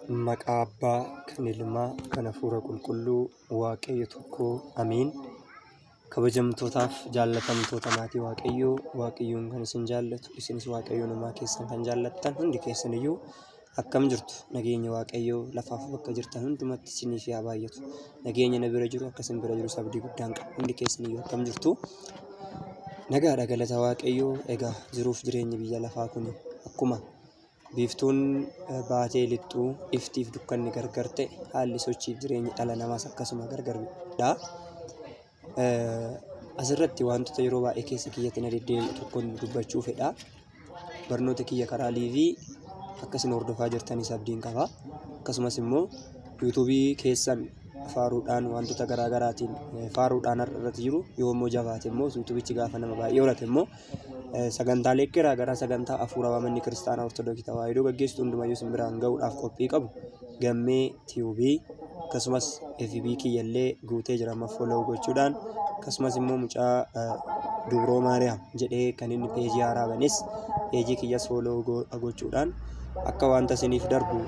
Maqaa Abbaa, kan Ilmaa, kan Hafuura Qulqulluu, Waaqayyo tokko, Amiin. Kabajamtootaaf jaallatamtoota maatii Waaqayyoo, Waaqayyoon kan isin jaallatu, isinis Waaqayyoo namaa keessan kan jaallattan hundi keessan iyyuu akkam jirtu? Nageenya Waaqayyoo lafaaf bakka jirtan hundumatti isiniif haa baay'atu. Nageenya na bira jiru akkasiin bira jiru abdii guddaan qaba. Hundi keessan iyyuu akkam jirtu? Nagaadha galata Waaqayyoo. Egaa jiruuf jireenya biyya lafaa kun akkuma biiftuun baatee lixxuu iftiif dukkanni gargar ta'e haalli sochiif jireenya dhala namaas akkasuma gargaridha. Asirratti wantoota yeroo baay'ee keessa kiyyatti na deddeebi'u tokkoon dubbachuu fedha. Barnoota kiyya karaa liivii akkasiin hordofaa jirtanis abdiin qaba. Akkasumas immoo yuutuubii keessan faaruudhaan wantoota garaagaraatiin faaruudhaan irratti jiru yoommoo jabaate immoo yuutuubichi gaafa nama baay'ee horate immoo sagantaalee garaagaraa sagantaa hafuura waamanni kiristaanaa ortodoksii tawaahidoo gaggeessitu hundumayyuu isin biraan gahuudhaaf qophii qabu. Gammee tiivii akkasumas FB kiyyallee guutee jira follow gochuudhaan akkasumas immoo mucaa Dubroo Maariyaam jedhee kan inni peejii haaraa banes peejii kiyyas follow gochuudhaan akka wanta isiniif darbu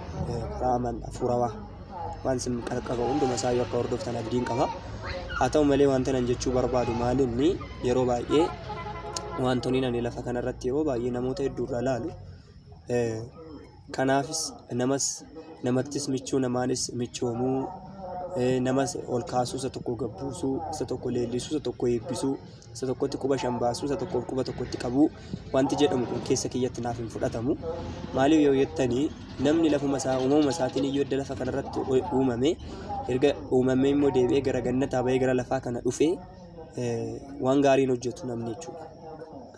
karaa hafuurawaa waan isin qaqqaba hunduma isaayyuu akka hordoftan abdiin qaba. Haa ta'u malee wanta nan jechuu barbaadu maalinni yeroo baay'ee wantoonni ani lafa kanarratti yeroo baay'ee namoota hedduurra ilaalu kanaafis namattis michuu namaanis michoomuu namas ol kaasuu isa tokko gabbuusuu isa tokko leellisuu isa tokko eebbisuu isa tokkotti quba shambaasuu isa tokko quba tokkotti qabuu wanti jedhamu kun keessa kiyyatti naaf hin fudhatamu. Maaliif yoo jettanii namni lafuma isaa uumama isaatiin iyyuu edda lafa kanarratti uumame erga uumamee immoo deebi'ee gara gannataa bahee gara lafaa kana dhufee waan gaariin hojjetu namni jechuudha.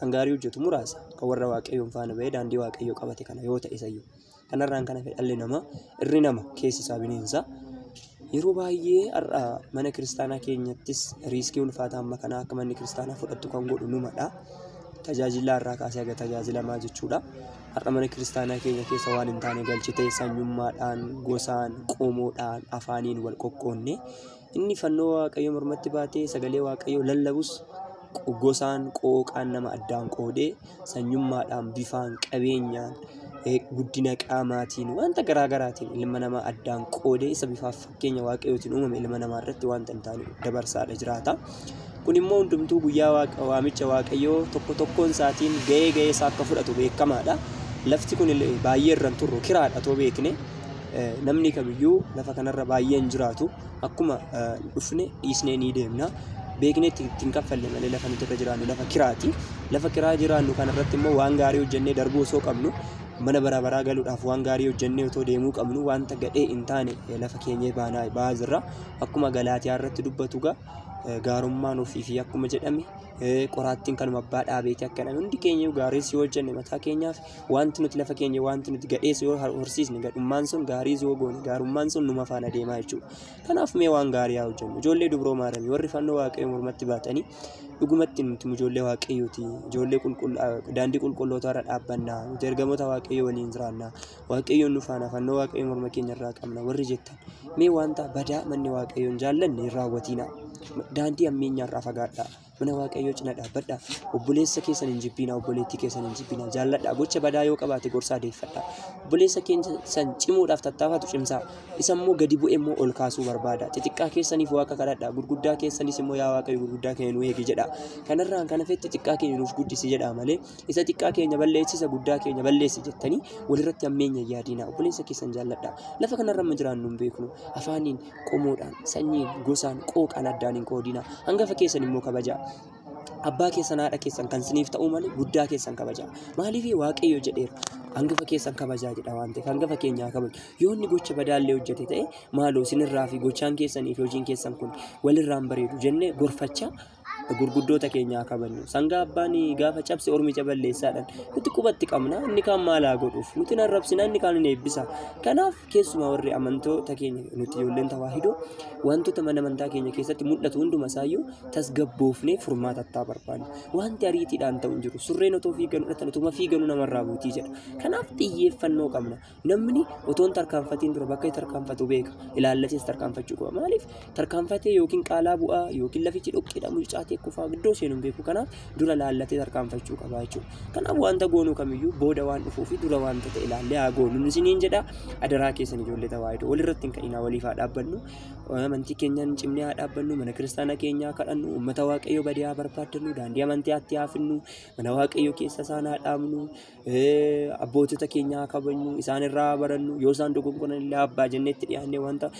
Kan gaarii hojjetu muraasa kan warra Waaqayyoon faana bahee daandii Waaqayyoo qabate kana yoo ta'e isayyuu kanarraan kana fedhalli nama irri nama keessi isaa bineensa. Yeroo baay'ee har'a mana kiristaanaa keenyattis riiskii ulfaataa amma kana akka manni kiristaanaa fudhattu kan godhu numadha. Tajaajila irraa kaasee haga tajaajilamaa jechuudha. Har'a mana kiristaanaa keenya keessa waan hin taane galchitee sanyummaadhaan, gosaan, qomoodhaan, afaaniin wal qoqqoonne inni fannoo Waaqayyoo mormatti baatee sagalee Waaqayyoo lallabus gosaan qooqaan nama addaan qoodee sanyummaadhaan, bifaan, qabeenyaan, guddina qaamaatiin wanta garaagaraatiin ilma namaa addaan qoodee isa bifaaf fakkeenya Waaqayyootiin uumame ilma namaa irratti wanta hin taane dabarsaadha jiraata. Kun immoo hundumtuu guyyaa waamicha Waaqayyoo tokko tokkoon isaatiin gahee isaa akka fudhatu beekamaadha. Lafti kun baay'ee irraan turru kiraadha too beekne namni kamiyyuu lafa kanarra baay'ee hin jiraatu akkuma dhufne dhiisnee ni deemna. Beeknee ittiin kaffalle malee lafa nuti irra jiraannu lafa kiraati. Lafa kiraa jiraannu kanarratti immoo waan gaarii hojjennee darbuu osoo qabnu mana baraa galuudhaaf waan gaarii hojjennee otoo deemuu qabnu wanta gadhee hin taane lafa keenya bahaa jirra. Akkuma Galaatiyaa irratti dubbatu gaarummaan ofii fi akkuma jedhame qoraattiin kanuma abbaa dhaabeeti akka jedhame hundi keenya gaariis yoo hojjenne mataa keenyaaf wanti nuti lafa keenya wanti nuti gadhees yoo horsiisne gadhummaan sun gaariis yoo goone gaarummaan sun numa faana deemaa jechuudha. Kanaaf mee waan gaarii haa hojjennu. Ijoollee Dubroo Maariyaam warri fannoo Waaqayyoo mormatti baatanii dhugumatti nuti ijoollee Waaqayyooti. Ijoollee daandii qulqullootaa irra dhaabbannaa. Nuti ergamoota Waaqayyoo waliin jiraannaa. Waaqayyoon nu faana fannoo Waaqayyoo morma keenya irraa qabna warri jettan. Mee wanta badaa manni Waaqayyoon jaallanne hin raawwatinaa. Daandii ammeenyaa irraa fagaadhaa. Mana Waaqayyoo cina dhaabbadhaa. Obboleessa keessan hin jibbinaa, obboleettii keessan hin jibbinaa. Jaalladhaa. Gocha badaa yoo qabaate gorsaa deeffadhaa. Obboleessa keenya san cimuudhaaf tattaafatu cimsaa. Isa immoo gadi bu'ee immoo ol kaasuu barbaada. Xixiqqaa keessaniif Waaqa kadhadhaa. Gurguddaa keessanis immoo yaa Waaqayyo gurguddaa keenya nu eegi jedha. Kanarraan kana fetti xixiqqaa keenya nuuf guddisi jedha malee isa xiqqaa keenya balleessisa guddaa keenya balleessi jettanii walirratti ammeenya yaadinaa. Obboleessa keessan jaalladhaa. Lafa kanarra amma jiraannu hin beeknu. Afaaniin, qomoodhaan, sanyiin, gosaan, qooqaan addaan hin qoodinaa. Hangafa keessan immoo kabajaa. Abbaa keessan haadha keessan kan isiniif ta'u malee guddaa keessan kabajaa. Maaliif Waaqayyo jedheera hangafa keessan kabajaa jedha waan ta'eef hangafa keenyaa kabaju. Yoo inni gocha badaallee hojjete ta'e maaloo isinirraa fi gochaan keessanii fi hojiin keessan kun walirraan bareedu jennee gorfachaa gurguddoota keenyaa kabajnu. Sangaa abbaan gaafa cabse ormicha balleessaadhaan nuti qubatti qabna. Inni kaan maalaa godhuuf nuti nan rabsina inni kaan hin eebbisa. Kanaaf keessumaa warri amantoota keenya nuti ijoolleen tawaahidoo wantoota mana amantaa keenya keessatti mul'atu hunduma isaayyuu tasgabboofnee furmaata barbaanna. Wanti ariitiidhaan ta'u hin jiru. Surreen otoo fiiganuu utuma fiiganuu namarraa buutii jedha. Kanaaf xiyyeeffannoo qabna. Namni otoon tarkaanfatiin dura bakka tarkaanfatu beeka. Ilaallatees tarkaanfachuu qaba. Maaliif tarkaanfatee yookiin qaalaa bu'aa yookiin lafichi dhoqqeedha mucaatee kufaa iddoo seenuun beeku kanaaf dura laallatee tarkaanfachuu qaba jechuudha. Kanaaf wanta goonuu kamiyyuu booda waan dhufuu fi dura wanta ta'e ilaallee haa goonu isiniin jedha. Adaraa keessan ijoollee tawaahidoo walirratti hin ka'inaa waliif haa dhaabbannu. Amantii keenyaan cimnee haa dhaabbannu. Mana kiristaanaa keenyaa kadhannu. Uummata Waaqayyoo badee haa barbaaddannu. Daandii amantiitti haa finnu. Mana Waaqayyoo keessa isaan haa dhaabnu. Abbootota keenyaa haa kabajnu. Isaan irraa haa barannu. Yoo isaan dogongoran illee abbaa jennee itti dhiyaannee wanta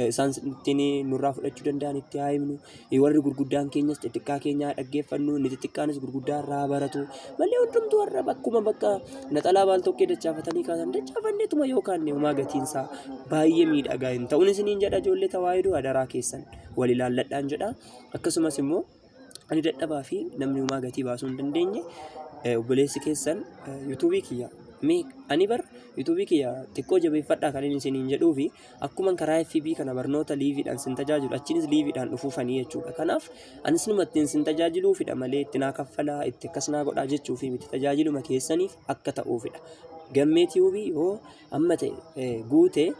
isaan ittiin nurraa fudhachuu danda'an itti haa himnu. Warri gurguddaan keenyas xixiqqaa keenyaa haa dhaggeeffannu. Inni xixiqqaanis gurguddaa irraa haa baratu. Malee hundumtuu warra bakkuma bakka naxalaa baaltokkee dachaafatanii kaasan dachaafanneetuma yookaan uumaa gatiinsaa baay'ee miidhagaa hin ta'uun isiniin jedha ijoollee tawaahidoo adaraa keessan wal ilaalladhaan jedha. Akkasumas immoo ani dadhabaa fi namni uumaa gatii baasuu hin dandeenye obboleessi keessan yuutuubii kiyya ani bar yuutuubii kiyya xiqqoo jabeeffadhaa kan inni isiniin jedhuu fi akkuma karaa FB kana barnoota liiviidhaan sin tajaajilu achinis liiviidhaan dhufuufanii jechuudha. Kanaaf anis numa ittiin sin tajaajiluufidha malee itti naa kaffalaa itti akkas naa godhaa jechuu fi miti tajaajiluma keessaniif akka ta'uufidha. Gammee tiibii yoo amma ta'e guute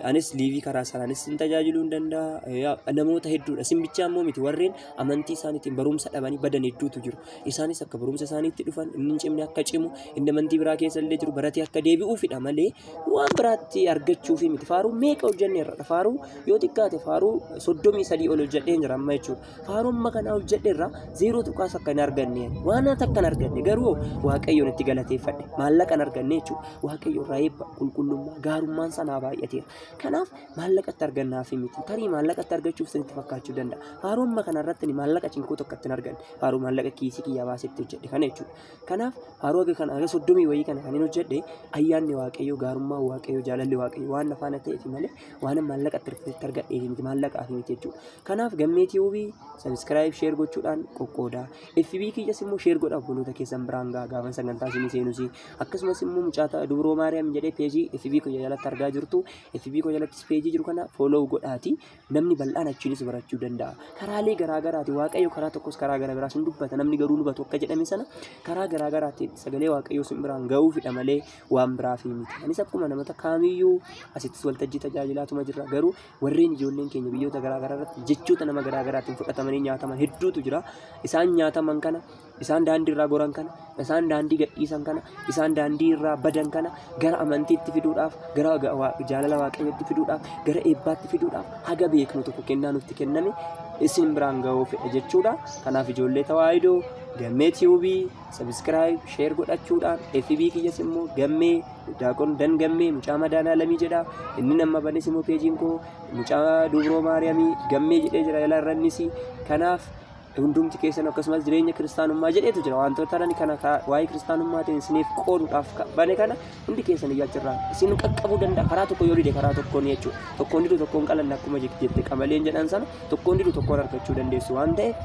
anis liivii karaa sanaanis sin tajaajiluu hin danda'a. Namoota hedduudha. Simbichaa immoo miti warreen amantii isaaniitiin barumsa dhabanii badan hedduutu jiru. Isaanis akka barumsa isaaniitti dhufan inni hin cimne akka cimu inni amantii biraa keessa illee jiru baratee akka deebi'uufidha malee waan biraatti argachuufi miti. Faaruu meeqa hojjenneerra? Faaruu yoo xiqqaate faaruu 33 ol hojjedheen jira amma jechuudha. Faaruu amma kana hojjedheerra 0 tuqaas akka hin arganne waan akka hin arganne garuu Waaqayyoon itti galateeffadhe maallaqa hin arganne jechuudha. Waaqayyo irraa eebba qulqullummaa gaarummaan sanaa baay'ateera. Kanaaf maallaqatti argannaaf miti. Tarii maallaqatti argachuuf sanitti fakkaachuu danda'a. Faaruu amma kanarratti maallaqa cinkuu tokko itti hin arganne. Faaruu maallaqa kiisii kiyyaa baasetti hojjedhe kana jechuudha. Kanaaf faaruu akka kana 30 wayii kana kan hin hojjedhe ayyaanni Waaqayyoo gaarummaa Waaqayyoo jaalalli Waaqayyoo waan nafaana ta'eef malee waan maallaqatti argadheef miti maallaqaaf miti jechuudha. Kanaaf gammee tiibii subscribe share gochuudhaan qoqqoodaa. FB kiyyas immoo share godhaa obboloota keessan biraan gaafa sagantaa isinii seenusi. Akkasumas immoo mucaata Dubroo Maariyaam jedhee peejii FB kiyya jalatti argaa jirtu. FB kiyya jalatti peejii jiru kana follow godhaati. Namni bal'aan achiinis barachuu danda'a. Karaalee garaagaraati Waaqayyo karaa tokkos karaa garaagaraa sun dubbata namni garuu hubatu akka jedhame sana karaa garaagaraatti sagalee Waaqayyoo sin biraan ga'uufidha malee waan biraaf miti. Anis akkuma namoota kaamiyyuu asittis waltajjii tajaajilaatuma jirra garuu warreen ijoolleen keenya biyyoota garaagaraa irratti jechoota nama garaagaraatiin fudhatamanii nyaataman hedduutu jira. Isaan nyaataman kana isaan daandii irraa goran kana isaan daandii gadhiisan kana isaan daandii irraa badan kana gara amantiitti fiduudhaaf gara jaalala Waaqayyootti fiduudhaaf gara eebbaatti fiduudhaaf haga beeknu tokko kennaa nutti kenname isin biraan ga'uuf jechuudha. Kanaaf ijoollee tawaahidoo gammee tiibii subscribe share godhachuudhaan FB kiyyas immoo gammee daaqon dan gammee mucaa madaanaa lamii jedha. Inni nama banes immoo peejiin koo mucaa Dubroo Maariyaamii gammee jedhee jira ilaa irrannis. Kanaaf hundumti keessan akkasumas jireenya kiristaanummaa jedheetu jira wantoota kana waa'ee kiristaanummaatiin isiniif qooduudhaaf bane kana hundi keessan iyyachirraa isin qaqqabuu danda'a. Karaa tokko yoo dide karaa tokkoon jechuudha. Tokkoon didu tokkoon qalanna akkuma jette qamaleen jedhan sana tokkoon didu tokkoon argachuu dandeessu waan ta'eef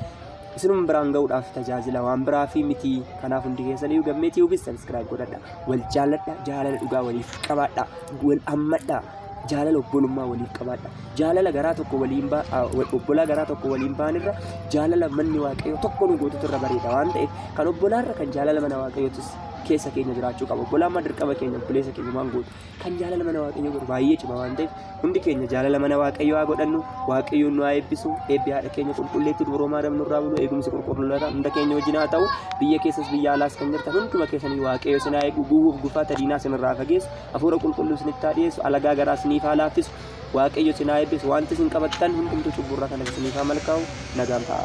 isinum biraan ga'uudhaaf tajaajila waan biraa fi miti. Kanaaf hundi keessan iyyuu gammee tiibii subscribe godhadha. Wal jaalladha. Jaalala dhugaa waliif qabaadha. Wal hammadha. Jaalala obbolummaa waliif qabaadha. Jaalala garaa tokko waliin obbolaa garaa tokko waliin baanirra jaalala manni Waaqayyoo tokko nu gootutu irra bareeda waan ta'eef kan obbolaarra kan jaalala mana Waaqayyootis keessa keenya jiraachuu qaba. Obbolaan dirqama keenya obboleessa keenya waan gootu kan jaalala mana Waaqayyoo godhu baay'ee cima waan ta'eef hundi keenya jaalala mana Waaqayyoo haa godhannu. Waaqayyoon nu haa eebbisu. Eebbi haadha keenya qulqulleetti Dubroo Maariyaam nurraa bulu eegumsi qulqulluudhaan hunda keenya wajjin haa ta'u. Biyya keessas biyya alaas kan jirtan hunduma keessanii Waaqayyoo isin haa eegu. Guubuuf gufaata diinaa isinirraa fageessu. Hafuura qulqulluu isinitti haa dhiyeessu. Alagaa garaa isiniif haa laaffisu. Waaqayyo isin haa eebbisu. Wanti isin qabattan hundumtuu cubburraa kan isiniif haa malkaa'u. Nagaan ta'a.